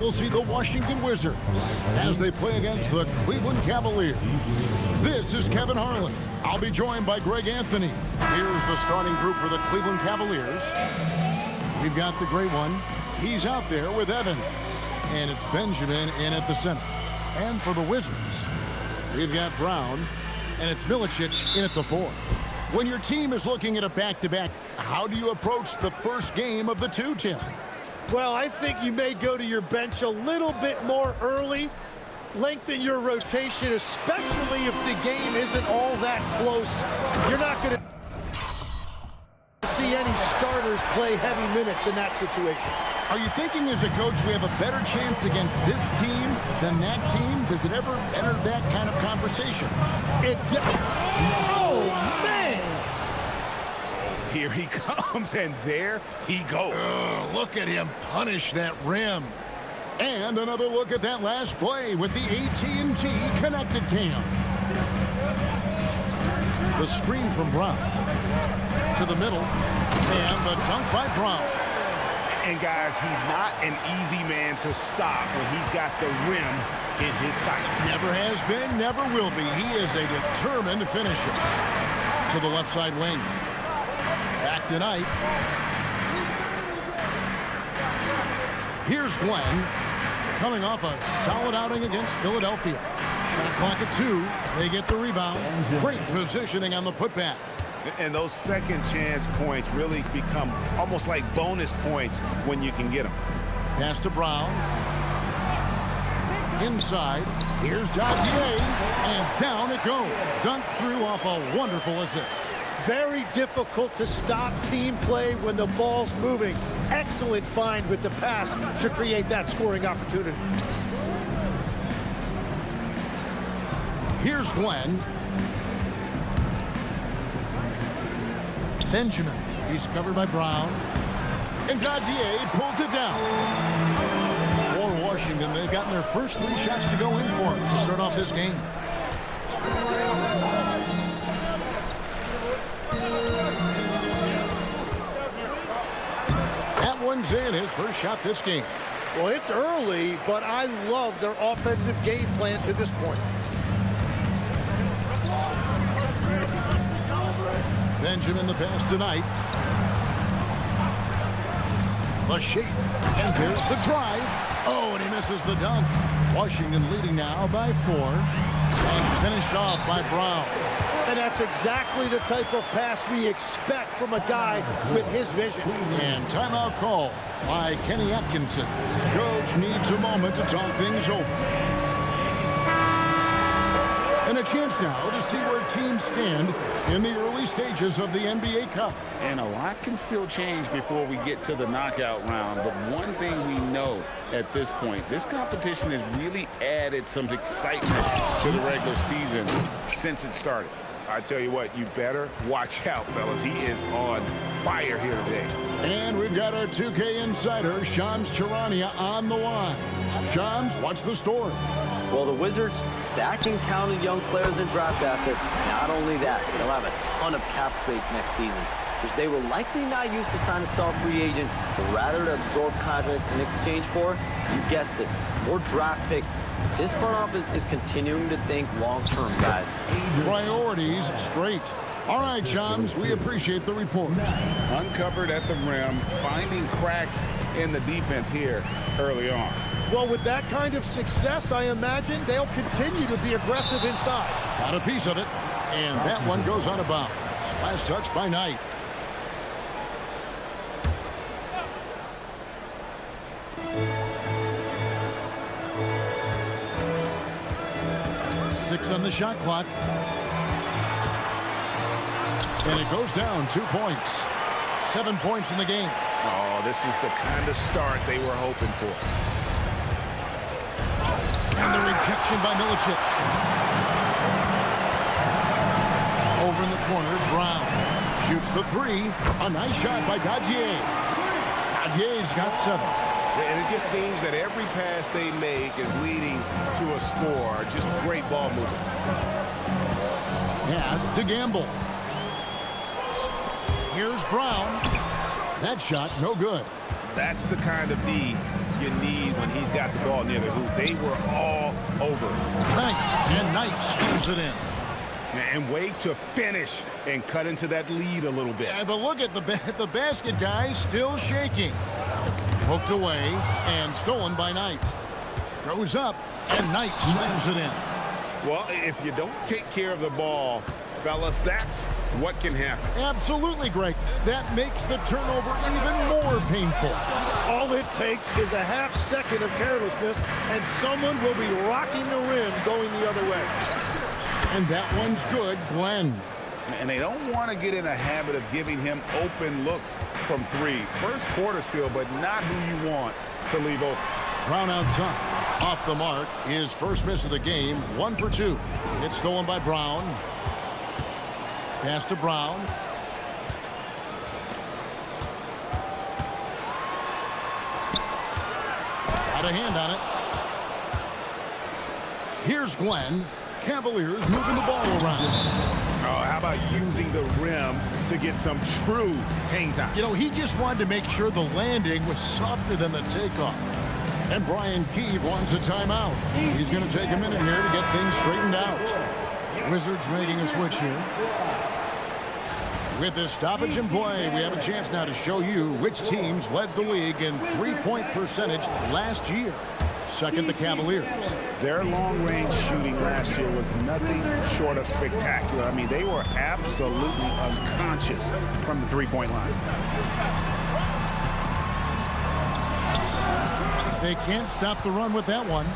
We'll see the Washington Wizards as they play against the Cleveland Cavaliers. This is Kevin Harlan. I'll be joined by Greg Anthony. Here's the starting group for the Cleveland Cavaliers. We've got the gray one. He's out there with Evan. And it's Benjamin in at the center. And for the Wizards, we've got Brown. And it's Milicic in at the 4. When your team is looking at a back-to-back, how do you approach the first game of the 2, Tim? Well, I think you may go to your bench a little bit more early, lengthen your rotation, especially if the game isn't all that close. You're not going to see any starters play heavy minutes in that situation. Are you thinking as a coach we have a better chance against this team than that team? Does it ever enter that kind of conversation? Oh, man! Here he comes, and there he goes. Look at him punish that rim. And another look at that last play with the AT&T connected cam. The screen from Brown. To the middle. And the dunk by Brown. And, guys, he's not an easy man to stop when he's got the rim in his sights. Never has been, never will be. He is a determined finisher. To the left side wing. Back tonight. Here's Glenn, coming off a solid outing against Philadelphia. Shot clock at 2. They get the rebound. Great positioning on the putback. And those second chance points really become almost like bonus points when you can get them. Pass to Brown. Inside. Here's Dadier. And down it goes. Dunked through off a wonderful assist. Very difficult to stop team play when the ball's moving. Excellent find with the pass to create that scoring opportunity. Here's Glenn. Benjamin. He's covered by Brown. And Gaudier pulls it down. For Washington, they've gotten their first 3 shots to go in for it to start off this game. One's in his first shot this game. Well, it's early, but I love their offensive game plan to this point. Benjamin the pass tonight. The shape. And there's the drive. Oh, and he misses the dunk. Washington leading now by 4. And finished off by Brown. And that's exactly the type of pass we expect from a guy with his vision. And timeout call by Kenny Atkinson. Coach needs a moment to talk things over. And a chance now to see where teams stand in the early stages of the NBA Cup. And a lot can still change before we get to the knockout round. But one thing we know at this point, this competition has really added some excitement to the regular season since it started. I tell you what, you better watch out, fellas. He is on fire here today. And we've got our 2K insider, Shams Charania, on the line. Shams, what's the story? Well, the Wizards stacking talented young players and draft assets. Not only that, they'll have a ton of cap space next season, which they will likely not use to sign a star free agent, but rather to absorb contracts in exchange for, you guessed it, more draft picks. This front office is continuing to think long-term, guys. Priorities straight. All right, Shams, we appreciate the report. Uncovered at the rim, finding cracks in the defense here early on. Well, with that kind of success, I imagine they'll continue to be aggressive inside. Got a piece of it, and that one goes out of bounds. Last touch by Knight. Six on the shot clock. And it goes down 2 points. 7 points in the game. Oh, this is the kind of start they were hoping for. And the rejection by Milicic. Over in the corner, Brown shoots the 3. A nice shot by Gaudier. Gaudier's got 7. And it just seems that every pass they make is leading to a score. Just great ball movement. Pass to Gamble. Here's Brown. That shot, no good. That's the kind of D you need when he's got the ball near the hoop. They were all over. Knight slams it in. And way to finish and cut into that lead a little bit. Yeah, but look at the basket, guys, still shaking. Hooked away and stolen by Knight. Goes up, and Knight slams it in. Well, if you don't take care of the ball, fellas, that's what can happen. Absolutely, Greg. That makes the turnover even more painful. All it takes is a half second of carelessness, and someone will be rocking the rim going the other way. And that one's good, Glenn. And they don't want to get in a habit of giving him open looks from three. First quarter still, but not who you want to leave open. Brown outside. Off the mark. His first miss of the game. 1 for 2. It's stolen by Brown. Pass to Brown. Got a hand on it. Here's Glenn. Cavaliers moving the ball around. Oh, how about using the rim to get some true hang time? You know, he just wanted to make sure the landing was softer than the takeoff. And Brian Keefe wants a timeout. He's going to take a minute here to get things straightened out. Wizards making a switch here. With this stoppage in play, we have a chance now to show you which teams led the league in three-point percentage last year. Second, the Cavaliers. Their long-range shooting last year was nothing short of spectacular. I mean, they were absolutely unconscious from the three-point line. They can't stop the run with that one.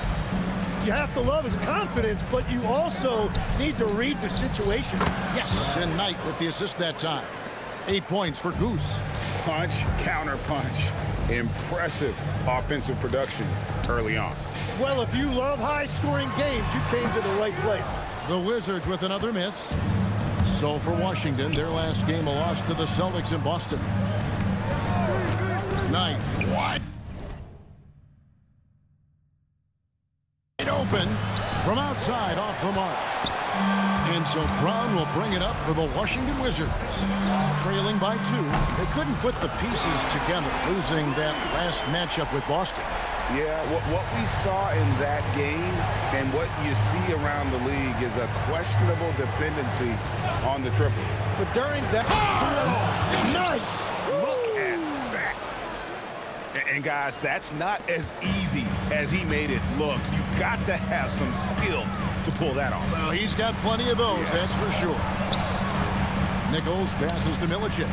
You have to love his confidence, but you also need to read the situation. Yes, and Knight with the assist that time. 8 points for Goose. Punch, counter punch. Impressive offensive production early on. Well, if you love high-scoring games, you came to the right place. The Wizards with another miss. So for Washington, their last game a loss to the Celtics in Boston. Knight, what? Open from outside off the mark. And so Brown will bring it up for the Washington Wizards. Trailing by 2. They couldn't put the pieces together, losing that last matchup with Boston. Yeah, what we saw in that game and what you see around the league is a questionable dependency on the triple. But during that... Nice! Look at that. And guys, that's not as easy as he made it look. You've got to have some skills to pull that off. Well, he's got plenty of those, that's for sure. Nichols passes to Milicic.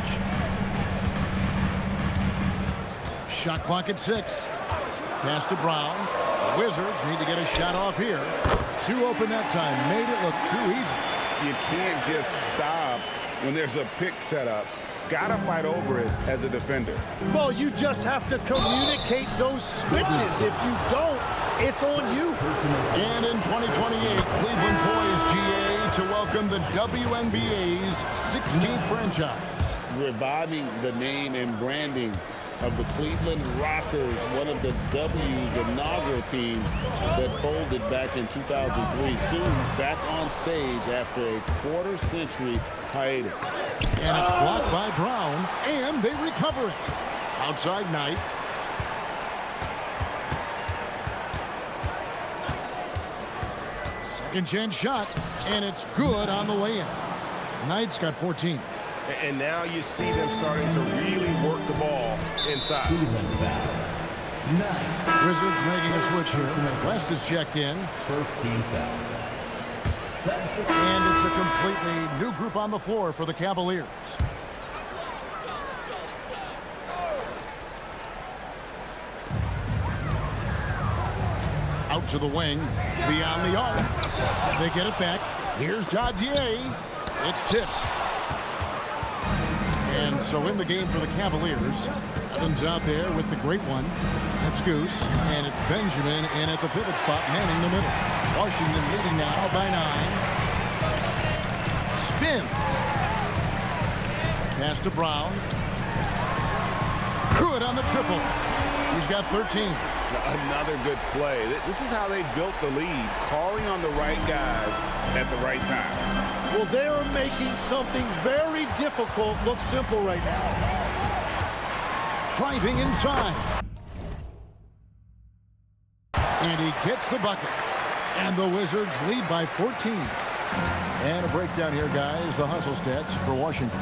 Shot clock at 6. Pass to Brown. The Wizards need to get a shot off here. 2 open that time. Made it look too easy. You can't just stop when there's a pick set up. Gotta fight over it as a defender. Well, you just have to communicate those switches. If you don't, it's on you. And in 2028, Cleveland poised GA to welcome the WNBA's 16th franchise. Reviving the name and branding of the Cleveland Rockers, one of the W's inaugural teams that folded back in 2003. Soon back on stage after a quarter-century hiatus. And it's blocked by Brown, and they recover it. Outside Knight. Second chance shot, and it's good on the way in. Knight's got 14. And now you see them starting to really work the ball inside. Wizards making a switch here. West is checked in. First team foul. And it's a completely new group on the floor for the Cavaliers. Out to the wing, beyond the arc. They get it back. Here's Dadier. It's tipped. And so in the game for the Cavaliers, Evans out there with the great one. That's Goose, and it's Benjamin in at the pivot spot, manning the middle. Washington leading now by 9. Spins. Pass to Brown. Good on the triple. He's got 13. Another good play. This is how they built the lead, calling on the right guys at the right time. Well, they are making something very difficult look simple right now. Driving inside. And he gets the bucket. And the Wizards lead by 14. And a breakdown here, guys. The hustle stats for Washington.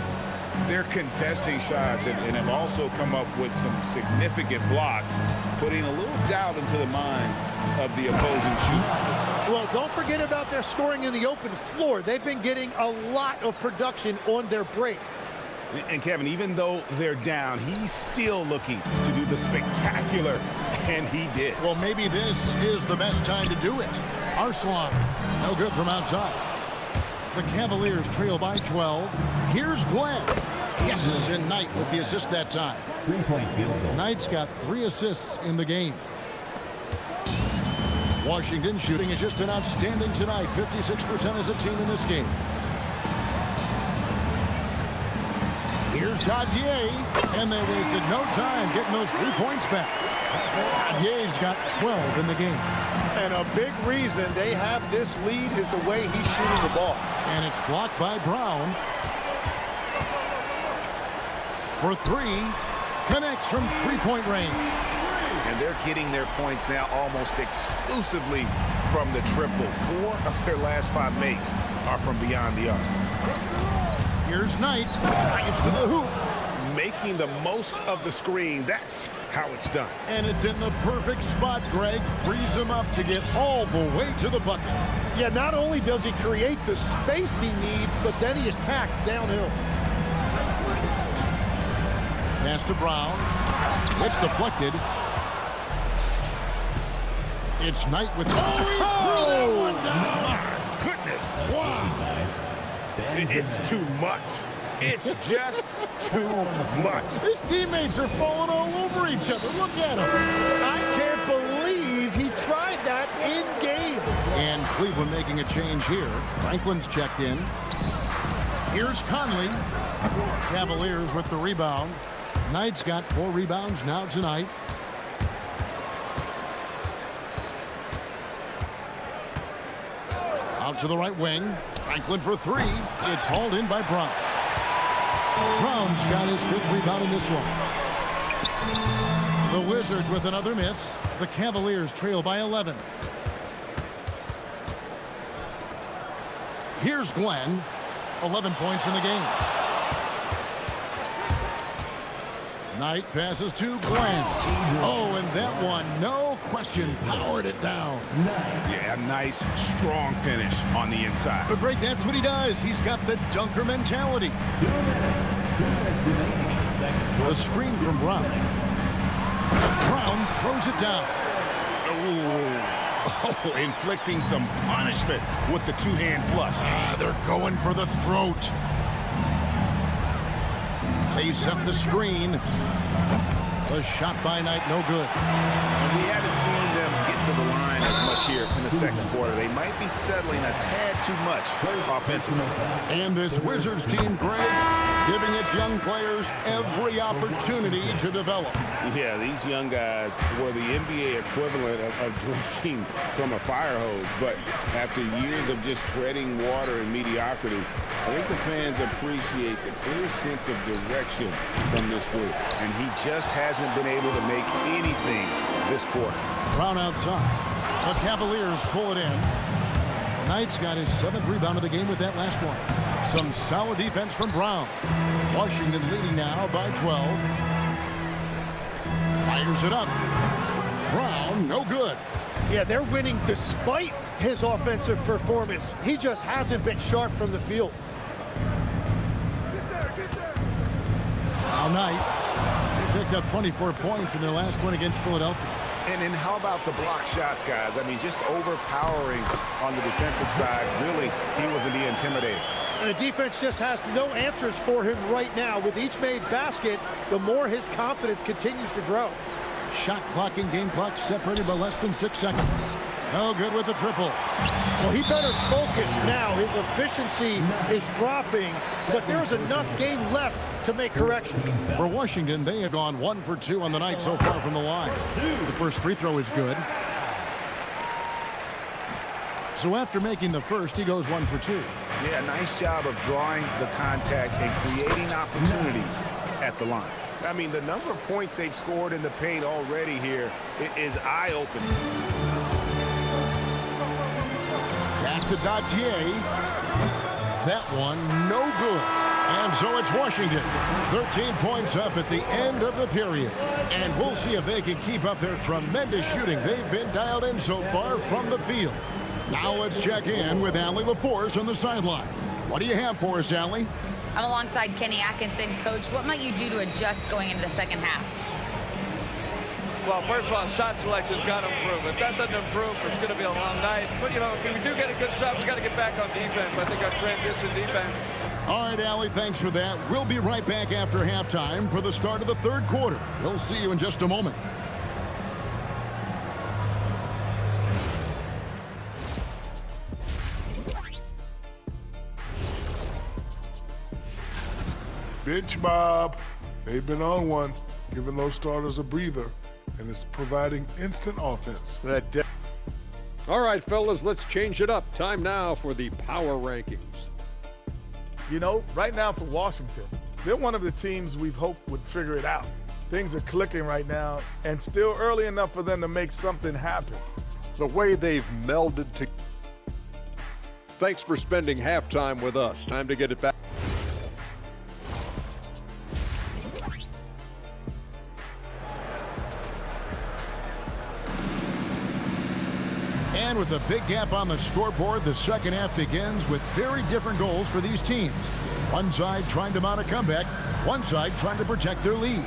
They're contesting shots and have also come up with some significant blocks, putting a little doubt into the minds of the opposing shooter. Well, don't forget about their scoring in the open floor. They've been getting a lot of production on their break. And Kevin, even though they're down, he's still looking to do the spectacular, and he did. Well, maybe this is the best time to do it. Arslan, no good from outside. The Cavaliers trail by 12. Here's Glenn. Yes, and Knight with the assist that time. Knight's got 3 assists in the game. Washington shooting has just been outstanding tonight. 56% as a team in this game. Here's Dadier, and they wasted no time getting those 3 points back. Dadier's got 12 in the game. And a big reason they have this lead is the way he's shooting the ball. And it's blocked by Brown. For 3, connects from 3-point range. And they're getting their points now almost exclusively from the triple. 4 of their last 5 makes are from beyond the arc. Here's Knight. Drives to the hoop. Making the most of the screen. That's how it's done. And it's in the perfect spot, Greg. Frees him up to get all the way to the bucket. Yeah, not only does he create the space he needs, but then he attacks downhill. Pass to Brown. It's deflected. It's Knight with... Oh! My goodness. Wow. It's too much. It's just too much. His teammates are falling all over each other. Look at him. I can't believe he tried that in game. And Cleveland making a change here. Franklin's checked in. Here's Conley. Cavaliers with the rebound. Knight's got 4 rebounds now tonight. Out to the right wing. Franklin for 3. It's hauled in by Brown. Brown's got his 5th rebound in this one. The Wizards with another miss. The Cavaliers trail by 11. Here's Glenn. 11 points in the game. Knight passes to Glenn. Oh, and that one, no question, powered it down. Yeah, a nice, strong finish on the inside. But Greg, that's what he does. He's got the dunker mentality. The screen from Brown. Brown throws it down. Oh, inflicting some punishment with the 2-hand flush. They're going for the throat. They set the screen. The shot by Knight, no good. And we haven't seen them get to the line as much here in the second quarter. They might be settling a tad too much offensively. And this Wizards team, Greg, giving its young players every opportunity to develop. Yeah, these young guys were the NBA equivalent of drinking from a fire hose. But after years of just treading water and mediocrity, I think the fans appreciate the clear sense of direction from this group. And he just hasn't been able to make anything this quarter. Brown outside. The Cavaliers pull it in. Knight's got his 7th rebound of the game with that last one. Some solid defense from Brown. Washington leading now by 12. Fires it up. Brown, no good. Yeah, they're winning despite his offensive performance. He just hasn't been sharp from the field. Now Knight. They picked up 24 points in their last one against Philadelphia. And how about the block shots, guys? I mean, just overpowering on the defensive side. Really, he was the intimidator. And the defense just has no answers for him right now. With each made basket, the more his confidence continues to grow. Shot clock and game clock separated by less than 6 seconds. No good with the triple. Well, he better focus now. His efficiency is dropping, but there's enough game left to make corrections. For Washington, they have gone 1 for 2 on the night so far from the line. The first free throw is good. So after making the first, he goes 1 for 2. Yeah, nice job of drawing the contact and creating opportunities at the line. I mean, the number of points they've scored in the paint already here is eye-opening. to Dadier. That one no good. And so it's Washington. 13 points up at the end of the period. And we'll see if they can keep up their tremendous shooting they've been dialed in so far from the field. Now let's check in with Allie LaForce on the sideline. What do you have for us, Allie? I'm alongside Kenny Atkinson. Coach, what might you do to adjust going into the second half? Well, first of all, shot selection's got to improve. If that doesn't improve, it's going to be a long night. But, you know, if we do get a good shot, we got to get back on defense. I think our transition defense. All right, Allie, thanks for that. We'll be right back after halftime for the start of the third quarter. We'll see you in just a moment. Bitch Bob. They've been on one, giving those starters a breather, and it's providing instant offense. All right, fellas, let's change it up. Time now for the power rankings. You know, right now for Washington, they're one of the teams we've hoped would figure it out. Things are clicking right now, and still early enough for them to make something happen. The way they've melded to. Thanks for spending halftime with us. Time to get it back. And with a big gap on the scoreboard, the second half begins with very different goals for these teams. One side trying to mount a comeback, one side trying to protect their lead.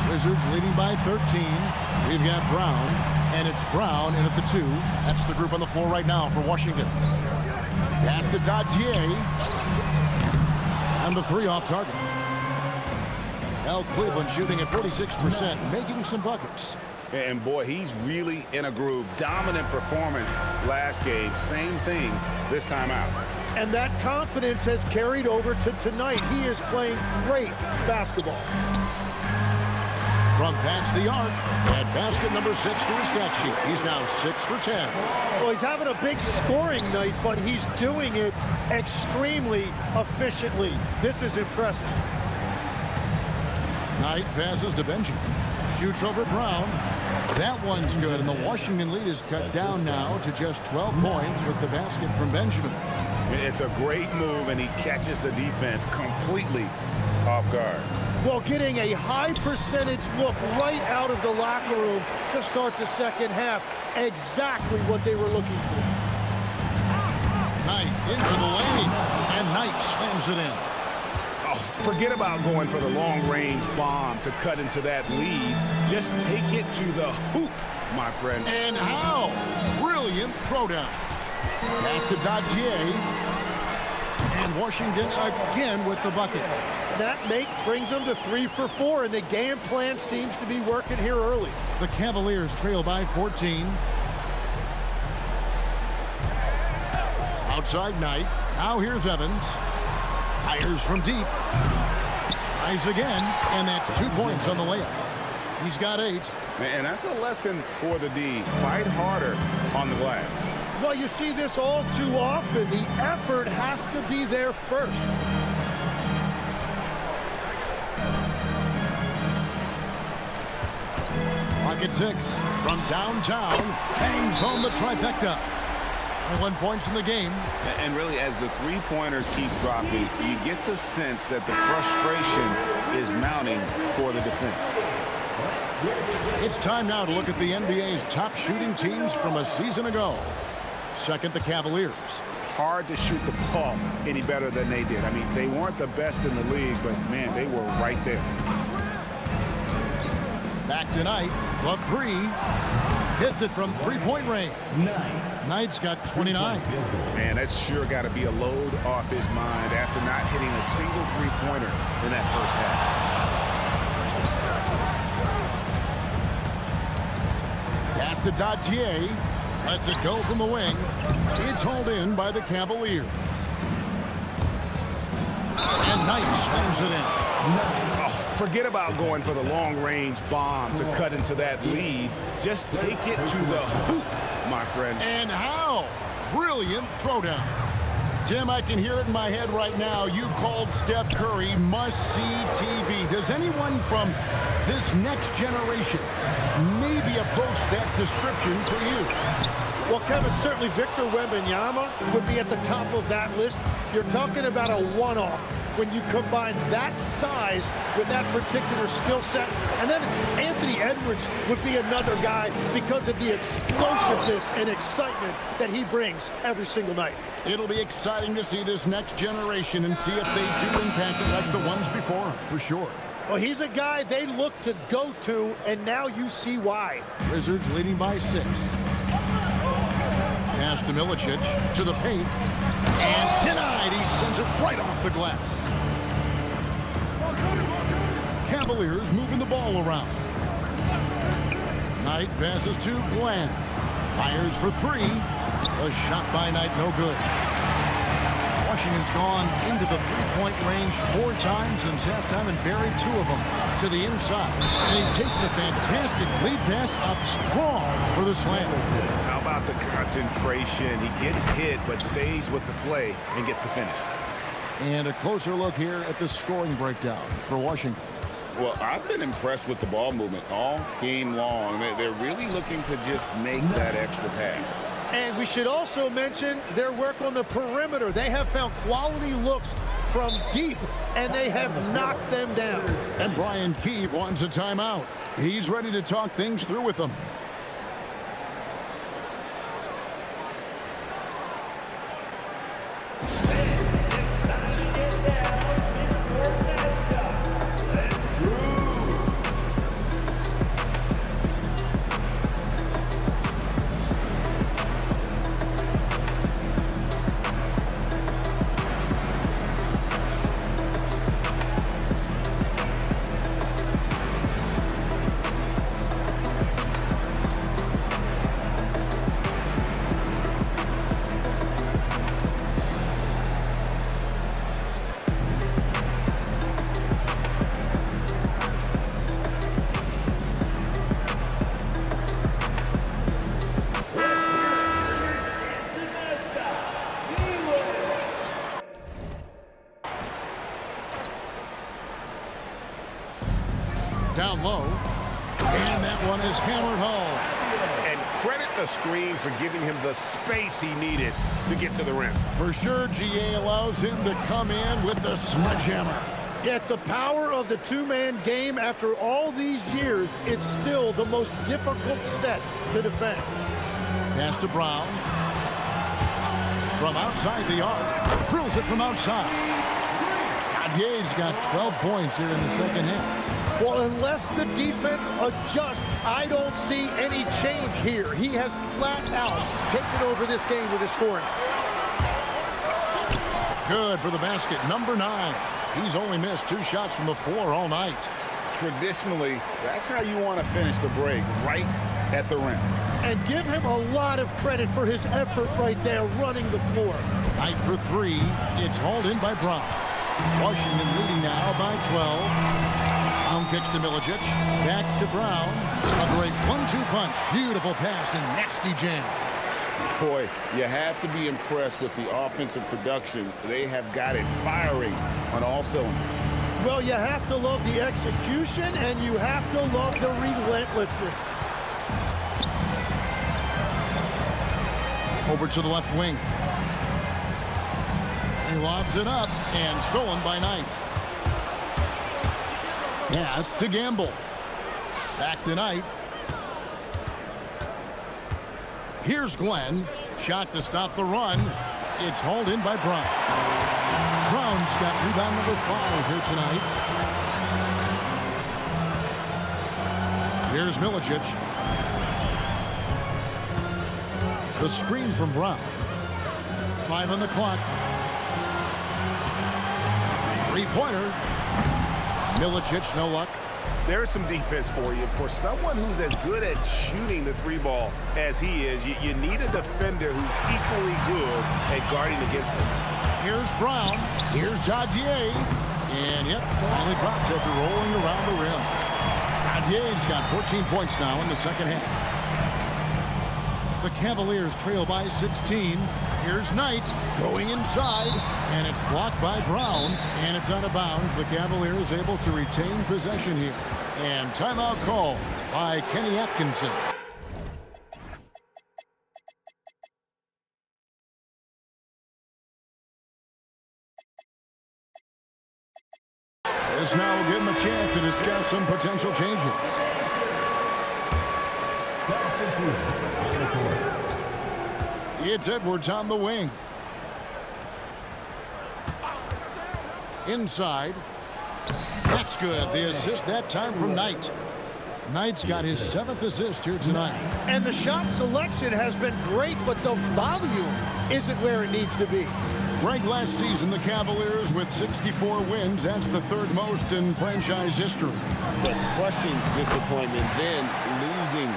Wizards leading by 13. We've got Brown, and it's Brown in at the 2. That's the group on the floor right now for Washington. Pass to Dadier. And the 3 off target. Now Cleveland shooting at 46%, making some buckets. And boy, he's really in a groove. Dominant performance last game. Same thing this time out. And that confidence has carried over to tonight. He is playing great basketball. From past the arc, at basket number 6 to his stat sheet. He's now 6 for 10. Well, he's having a big scoring night, but he's doing it extremely efficiently. This is impressive. Knight passes to Benjamin. Shoots over Brown. That one's good, and the Washington lead is cut down now to just 12 points with the basket from Benjamin. It's a great move, and he catches the defense completely off guard. Well, getting a high percentage look right out of the locker room to start the second half. Exactly what they were looking for. Knight into the lane, and Knight slams it in. Oh, forget about going for the long-range bomb to cut into that lead. Just take it to the hoop, my friend. And how? Brilliant throwdown. Pass to Dadier. And Washington again with the bucket. That make brings them to 3 for 4, and the game plan seems to be working here early. The Cavaliers trail by 14. Outside Knight. Now here's Evans. Fires from deep. Tries again, and that's 2 points on the layup. He's got 8. And that's a lesson for the D. Fight harder on the glass. Well, you see this all too often. The effort has to be there first. Pocket 6 from downtown. Bangs home the trifecta. 21 points in the game. And really, as the three-pointers keep dropping, you get the sense that the frustration is mounting for the defense. It's time now to look at the NBA's top shooting teams from a season ago. Second, the Cavaliers. Hard to shoot the ball any better than they did. I mean, they weren't the best in the league, but, man, they were right there. Back tonight, the 3. Hits it from three-point range. Knight's got 29. Man, that's sure got to be a load off his mind after not hitting a single three-pointer in that first half. Pass to Dadier. Lets it go from the wing. It's hauled in by the Cavaliers. And Knight slams it in. Oh, forget about going for the long-range bomb to cut into that lead. Just take it to the hoop, my friend. And how? Brilliant throwdown. Tim, I can hear it in my head right now. You called Steph Curry must-see TV. Does anyone from this next generation maybe approach that description for you? Well, Kevin, certainly Victor Wembanyama would be at the top of that list. You're talking about a one-off when you combine that size with that particular skill set. And then Anthony Edwards would be another guy because of the explosiveness and excitement that he brings every single night. It'll be exciting to see this next generation and see if they do impact it like the ones before him, for sure. Well, he's a guy they look to go to, and now you see why. Wizards leading by 6. Pass to Milicic, to the paint, and denied. He sends it right off the glass. Cavaliers moving the ball around. Knight passes to Glenn. Fires for 3. A shot by Knight, no good. Washington's gone into the three-point range 4 times since halftime and buried 2 of them to the inside. And he takes the fantastic lead pass up strong for the slam. How about the concentration? He gets hit but stays with the play and gets the finish. And a closer look here at the scoring breakdown for Washington. Well, I've been impressed with the ball movement all game long. They're really looking to just make that extra pass. And we should also mention their work on the perimeter. They have found quality looks from deep, and they have knocked them down. And Brian Keefe wants a timeout. He's ready to talk things through with them. Down low, and that one is hammered home. And credit the screen for giving him the space he needed to get to the rim. For sure, GA allows him to come in with the sledgehammer. Yeah, it's the power of the two-man game. After all these years, it's still the most difficult set to defend. Pass to Brown. From outside the arc, drills it from outside. Gadier's got 12 points here in the second half. Well, unless the defense adjusts, I don't see any change here. He has flat out taken over this game with his scoring. Good for the basket, number 9. He's only missed 2 shots from the floor all night. Traditionally, that's how you want to finish the break, right at the rim. And give him a lot of credit for his effort right there running the floor. Knight for 3. It's hauled in by Brown. Washington leading now by 12. Brown kicks to Milicic. Back to Brown. A great 1-2 punch. Beautiful pass and nasty jam. Boy, you have to be impressed with the offensive production. They have got it firing on all cylinders. Well, you have to love the execution, and you have to love the relentlessness. Over to the left wing. He lobs it up and stolen by Knight. Pass to Gamble. Back to Knight. Here's Glenn. Shot to stop the run. It's hauled in by Brown. Brown's got rebound number 5 here tonight. Here's Milicic. The screen from Brown. 5 on the clock. 3-pointer. Milicic, no luck. There's some defense for you. For someone who's as good at shooting the 3-ball as he is, you need a defender who's equally good at guarding against him. Here's Brown. Here's Jadier. And, yep, finally dropped after rolling around the rim. Jadier's got 14 points now in the second half. The Cavaliers trail by 16. Here's Knight going inside, and it's blocked by Brown, and it's out of bounds. The Cavaliers able to retain possession here. And timeout call by Kenny Atkinson. As now we'll give him a chance to discuss some potential changes. It's Edwards on the wing. Inside. That's good. The assist that time from Knight. Knight's got his 7th assist here tonight. And the shot selection has been great, but the volume isn't where it needs to be. Greg, last season, the Cavaliers with 64 wins. That's the 3rd most in franchise history. But crushing disappointment, then losing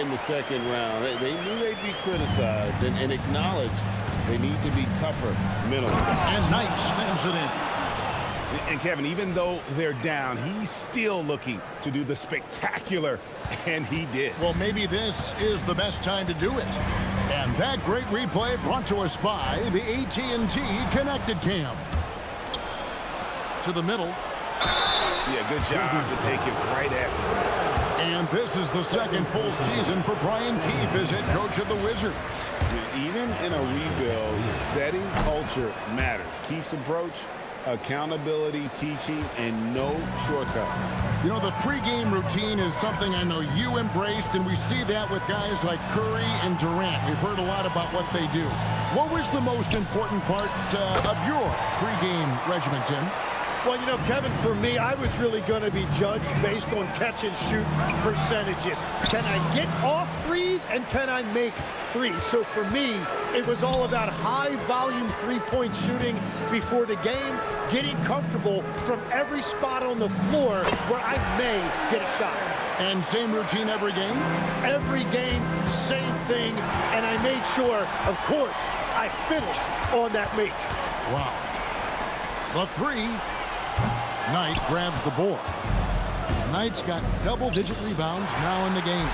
in the 2nd round. They knew they'd be criticized and acknowledged they need to be tougher mentally. And Knight slams it in. And Kevin, even though they're down, he's still looking to do the spectacular, and he did. Well, maybe this is the best time to do it. And that great replay brought to us by the AT&T Connected Cam. To the middle. Yeah, good job to take it right at them. And this is the 2nd full season for Brian Keefe as head coach of the Wizards. Even in a rebuild, setting culture matters. Keefe's approach, accountability, teaching, and no shortcuts. You know, the pregame routine is something I know you embraced, and we see that with guys like Curry and Durant. We've heard a lot about what they do. What was the most important part of your pregame regimen, Tim? Well, you know, Kevin, for me, I was really going to be judged based on catch-and-shoot percentages. Can I get off threes, and can I make threes? So for me, it was all about high-volume three-point shooting before the game, getting comfortable from every spot on the floor where I may get a shot. And same routine every game? Every game, same thing, and I made sure, of course, I finished on that make. Wow. The 3. Knight grabs the board. Knight's got double-digit rebounds now in the game.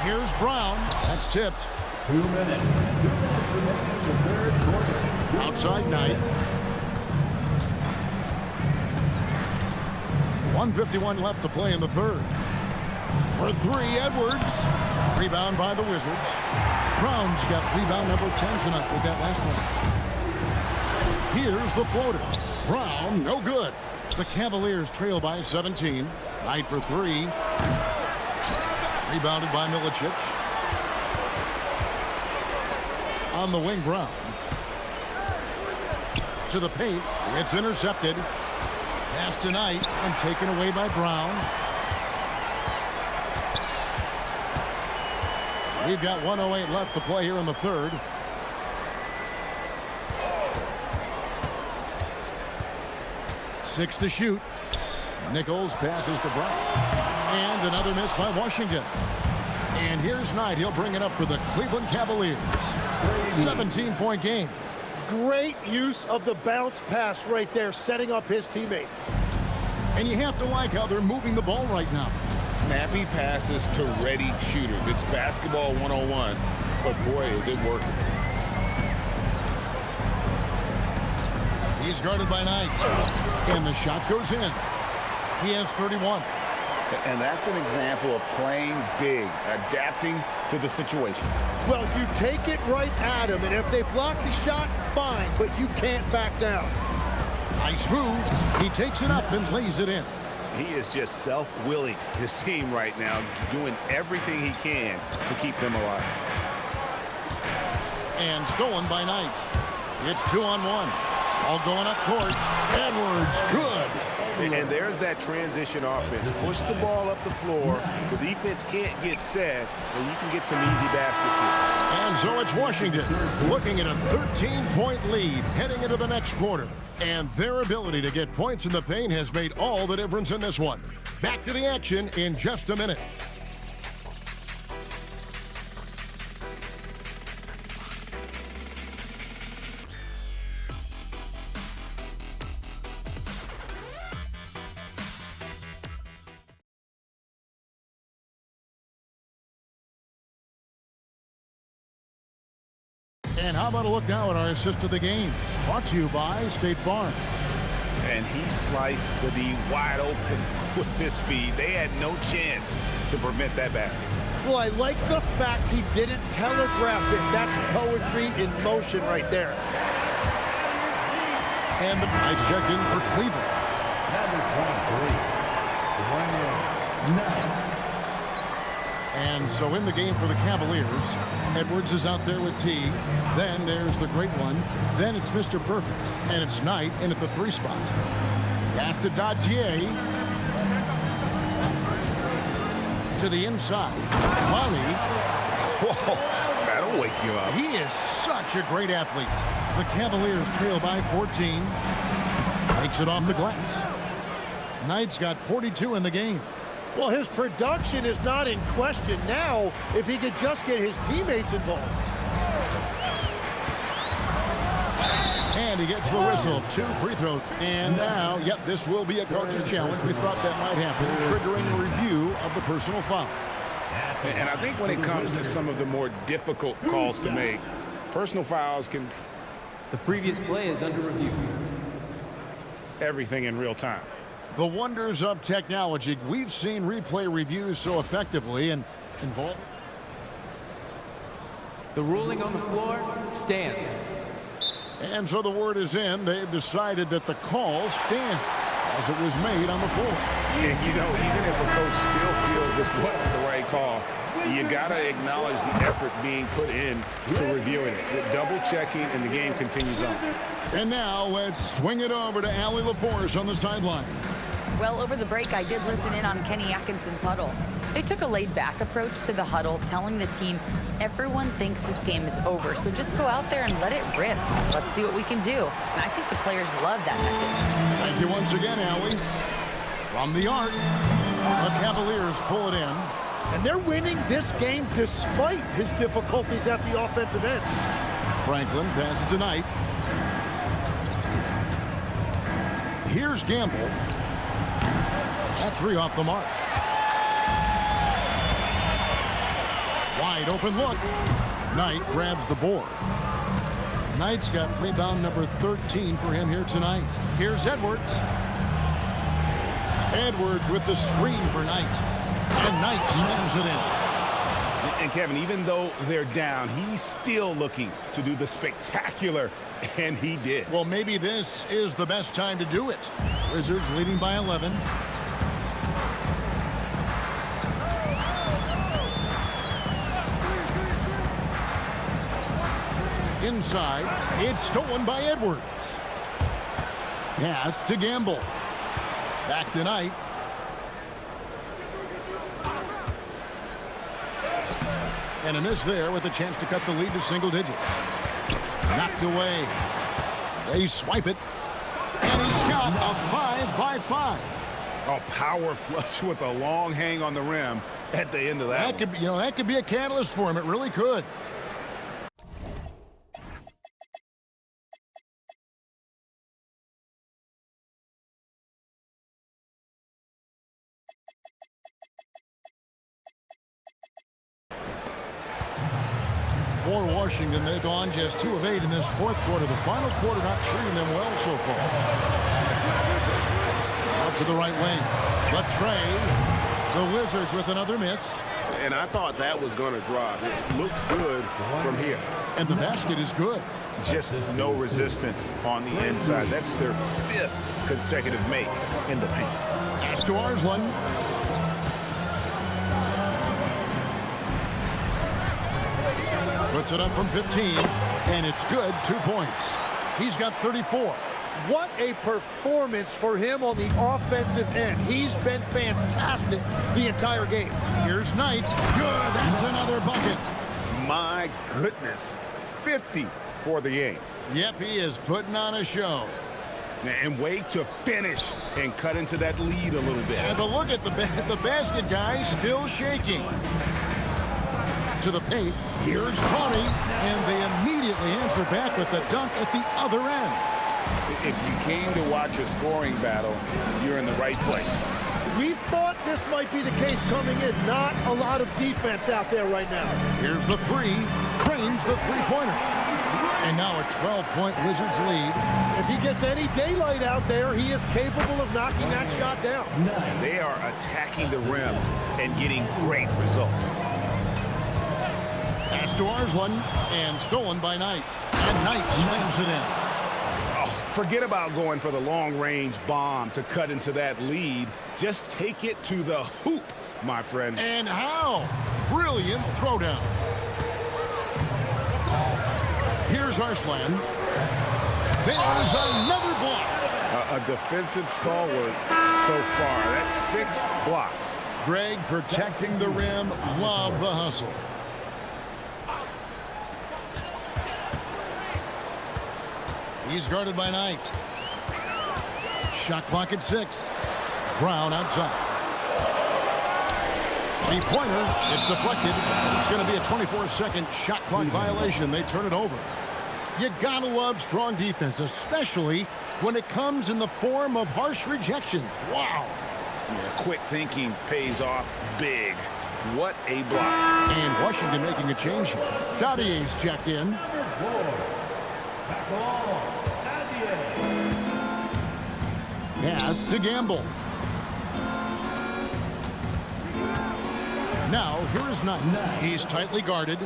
Here's Brown. That's tipped. 2 minutes. 2 minutes remaining in the 3rd quarter. Outside Knight. 1:51 left to play in the 3rd. For 3, Edwards. Rebound by the Wizards. Brown's got rebound number 10 tonight with that last one. Here's the floater. Brown, no good. The Cavaliers trail by 17. Knight for 3. Rebounded by Milicic. On the wing, Brown. To the paint. It's intercepted. Pass to Knight and taken away by Brown. We've got 1:08 left to play here in the 3rd. Six to shoot. Nichols passes to Brown. And another miss by Washington. And here's Knight. He'll bring it up for the Cleveland Cavaliers. 17-point game. Great use of the bounce pass right there, setting up his teammate. And you have to like how they're moving the ball right now. Snappy passes to ready shooters. It's basketball 101, but boy, is it working. He's guarded by Knight. And the shot goes in. He has 31. And that's an example of playing big, adapting to the situation. Well, you take it right at him, and if they block the shot, fine, but you can't back down. Nice move. He takes it up and lays it in. He is just self-willing his team right now, doing everything he can to keep them alive. And stolen by Knight. It's 2-on-1. All going up court. Edwards, good. And there's that transition offense. Push the ball up the floor. The defense can't get set, and you can get some easy baskets here. And so it's Washington looking at a 13-point lead heading into the next quarter. And their ability to get points in the paint has made all the difference in this one. Back to the action in just a minute. And how about a look now at our assist of the game? Brought to you by State Farm. And he sliced the D wide open with his feed. They had no chance to prevent that basket. Well, I like the fact he didn't telegraph it. That's poetry in motion right there. And the nice check in for Cleveland. Number 23, Ryan And so in the game for the Cavaliers, Edwards is out there with T. Then there's the great one. Then it's Mr. Perfect. And it's Knight in at the 3 spot. Pass to Dadier. To the inside. Money. Whoa, that'll wake you up. He is such a great athlete. The Cavaliers trail by 14. Makes it off the glass. Knight's got 42 in the game. Well, his production is not in question now if he could just get his teammates involved. And he gets the whistle. 2 free throws. And now, yep, this will be a coach's challenge. We thought that might happen, triggering a review of the personal foul. And I think when it comes to some of the more difficult calls to make, personal fouls can... The previous play is under review. Everything in real time. The wonders of technology. We've seen replay reviews so effectively and involved. The ruling on the floor stands. And so the word is in. They've decided that the call stands as it was made on the floor. And, you know, even if a coach still feels this wasn't the right call, you got to acknowledge the effort being put in to reviewing it. The double checking, and the game continues on. And now let's swing it over to Allie LaForce on the sideline. Well, over the break, I did listen in on Kenny Atkinson's huddle. They took a laid-back approach to the huddle, telling the team, everyone thinks this game is over, so just go out there and let it rip. Let's see what we can do. And I think the players love that message. Thank you once again, Allie. From the arc, the Cavaliers pull it in. And they're winning this game despite his difficulties at the offensive end. Franklin passes to Knight. Here's Gamble. That 3 off the mark. Wide open look. Knight grabs the board. Knight's got rebound number 13 for him here tonight. Here's Edwards. Edwards with the screen for Knight. And Knight slams it in. And Kevin, even though they're down, he's still looking to do the spectacular, and he did. Well, maybe this is the best time to do it. Wizards leading by 11. Inside, it's stolen by Edwards. Pass to Gamble. Back to Knight. And a miss there with a chance to cut the lead to single digits. Knocked away. They swipe it. And he's got a 5-by-5. A power flush with a long hang on the rim at the end of that. That could be, that could be a catalyst for him. It really could. For Washington, they've gone just 2 of 8 in this 4th quarter. The final quarter not treating them well so far. Out to the right wing. Latrey. The Wizards with another miss. And I thought that was going to drop. It looked good from here. And the basket is good. Just no resistance on the inside. That's their 5th consecutive make in the paint. Pass to Arslan. Puts it up from 15, and it's good. 2 points. He's got 34. What a performance for him on the offensive end. He's been fantastic the entire game. Here's Knight. Good. That's another bucket. My goodness. 50 for the game. Yep, he is putting on a show. And way to finish and cut into that lead a little bit. Yeah, but look at the basket, guys, still shaking. To the paint. Here's Connie, and they immediately answer back with the dunk at the other end. If you came to watch a scoring battle, you're in the right place. We thought this might be the case coming in. Not a lot of defense out there right now. Here's the 3. Cranes the 3-pointer. And now a 12-point Wizards lead. If he gets any daylight out there, he is capable of knocking that shot down. And they are attacking the rim and getting great results. Pass to Arslan, and stolen by Knight. And Knight slams it in. Oh, forget about going for the long-range bomb to cut into that lead. Just take it to the hoop, my friend. And how? Brilliant throwdown. Here's Arslan. There's another block. A defensive stalwart so far. That's 6 blocks. Greg protecting the rim. Love the hustle. He's guarded by Knight. Shot clock at 6. Brown outside. Three-pointer. It's deflected. It's going to be a 24-second shot clock violation. They turn it over. You gotta love strong defense, especially when it comes in the form of harsh rejections. Wow. Yeah, quick thinking pays off big. What a block. And Washington making a change here. Daudier's checked in. Pass to Gamble. Now, here is Knight. He's tightly guarded.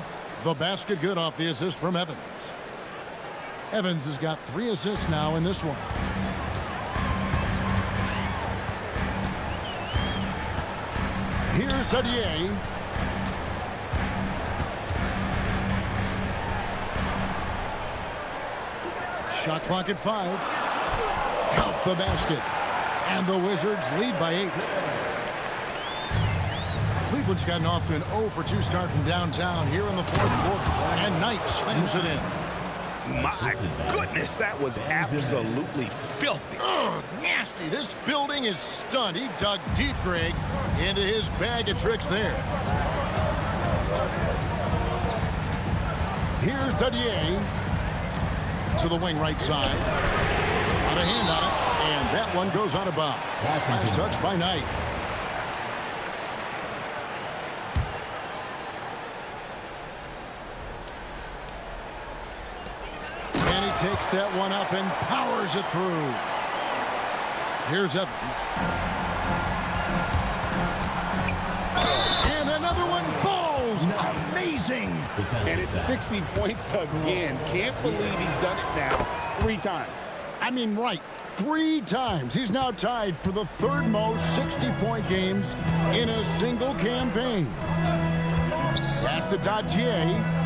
The basket good off the assist from Evans. Evans has got 3 assists now in this one. Here's Daudier. Shot clock at 5. Count the basket. And the Wizards lead by 8. Cleveland's gotten off to an 0-for-2 start from downtown here in the 4th quarter. And Knight slams it in. My goodness, that was absolutely filthy. Ugh, nasty. This building is stunned. He dug deep, Greg, into his bag of tricks there. Here's Daudier to the wing right side. Got a hand on it, and that one goes out of bounds. Last touch by Knight. Takes that one up and powers it through. Here's Evans. And another one falls. Amazing. And it's 60 points again. Can't believe he's done it now 3 times. I mean, right. 3 times. He's now tied for the 3rd most 60-point games in a single campaign. Pass to Daudier.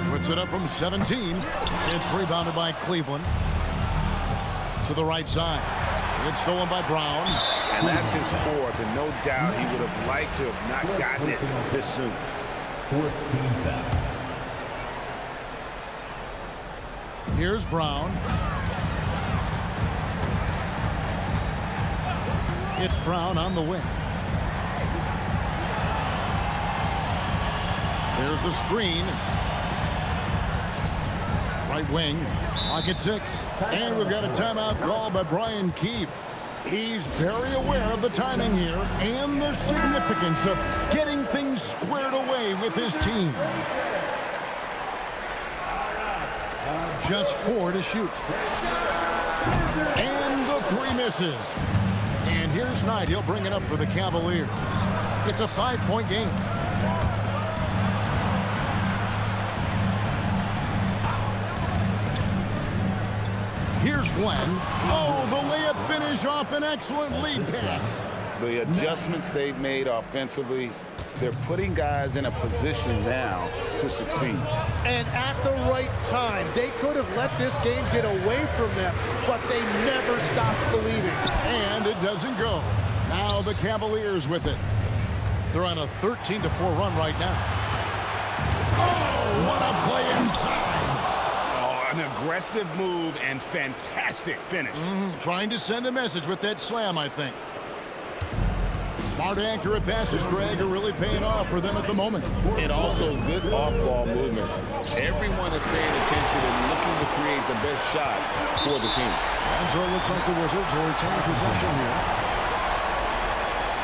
Puts it up from 17. It's rebounded by Cleveland. To the right side. It's stolen by Brown. And that's his 4th, and no doubt he would have liked to have not gotten it this soon. 14 foul. Here's Brown. It's Brown on the wing. There's the screen. Right wing, lock at 6. And we've got a timeout call by Brian Keefe. He's very aware of the timing here and the significance of getting things squared away with his team. Just 4 to shoot. And the 3 misses. And here's Knight. He'll bring it up for the Cavaliers. It's a 5-point game. Here's Glenn. Oh, the layup finish off an excellent lead pass. The adjustments they've made offensively, they're putting guys in a position now to succeed. And at the right time, they could have let this game get away from them, but they never stopped believing. And it doesn't go. Now the Cavaliers with it. They're on a 13-4 run right now. Oh, what a play inside. An aggressive move and fantastic finish. Trying to send a message with that slam, I think. Smart, accurate passes, Greg, are really paying off for them at the moment. And also good off-ball movement. Everyone is paying attention and looking to create the best shot for the team. And so it looks like the Wizards will retain possession here.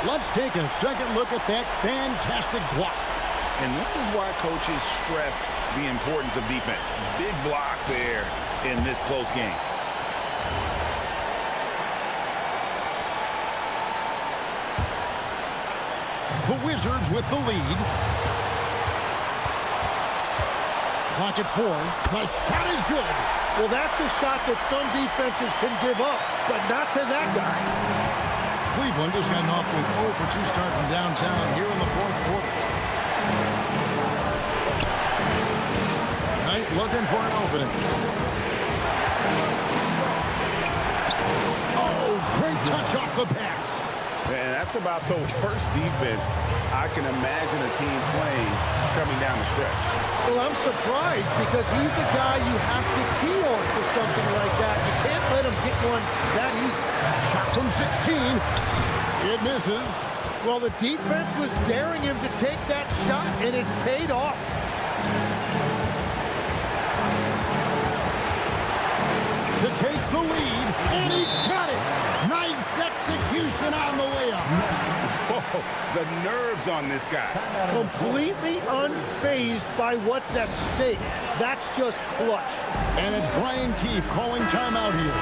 Let's take a second look at that fantastic block. And this is why coaches stress the importance of defense. Big block there in this close game. The Wizards with the lead. Clock at 4. The shot is good. Well, that's a shot that some defenses can give up, but not to that guy. Cleveland has gotten off to an 0 for 2 start from downtown here in the fourth quarter. Knight looking for an opening. Oh, great touch off the pass. And that's about the worst defense I can imagine a team playing coming down the stretch. Well, I'm surprised because he's a guy you have to key on for something like that. You can't let him get one that easy. Shot from 16. It misses. Well, the defense was daring him to take that shot, and it paid off. To take the lead, and he got it. Nice execution on the layup. Whoa, the nerves on this guy. Completely unfazed by what's at stake. That's just clutch. And it's Brian Keefe calling timeout here.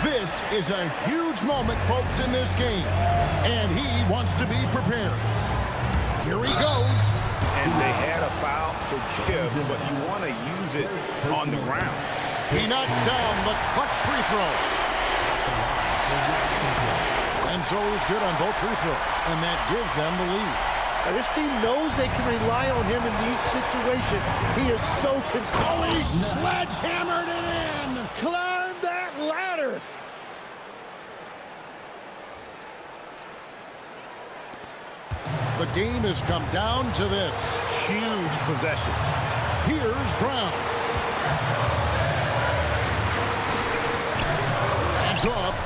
This is a huge moment, folks, in this game. And he wants to be prepared. Here he goes. And they had a foul to give, but you want to use it on the ground. He knocks down the clutch free throw. And so he's good on both free throws, and that gives them the lead. Now, this team knows they can rely on him in these situations. He is so consistent. Oh, he sledgehammered it in! Climb that ladder! The game has come down to this. Huge possession. Here's Brown. Hands off.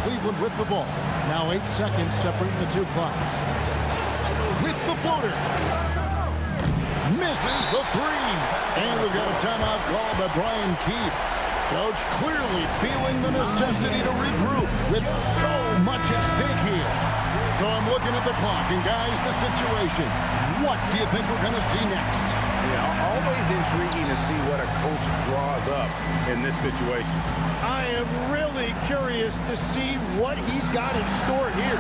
Cleveland with the ball. Now 8 seconds separating the two clocks. With the floater. Misses the 3. And we've got a timeout called by Brian Keefe. Coach clearly feeling the necessity to regroup with so much at stake here. So I'm looking at the clock, and guys, the situation. What do you think we're going to see next? Yeah, always intriguing to see what a coach draws up in this situation. I am really curious to see what he's got in store here.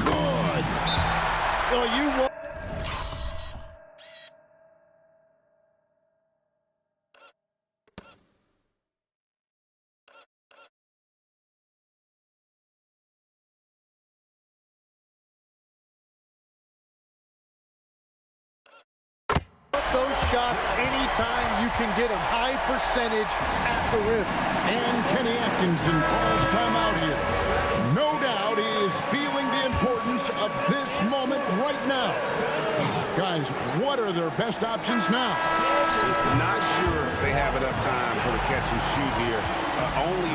Good. Well, you won't. Those shots anytime you can get them. High percentage at the rim. And Kenny Atkinson calls timeout here. No doubt he is feeling the importance of this moment right now. Guys, what are their best options now? Not sure they have enough time for the catch and shoot here. Only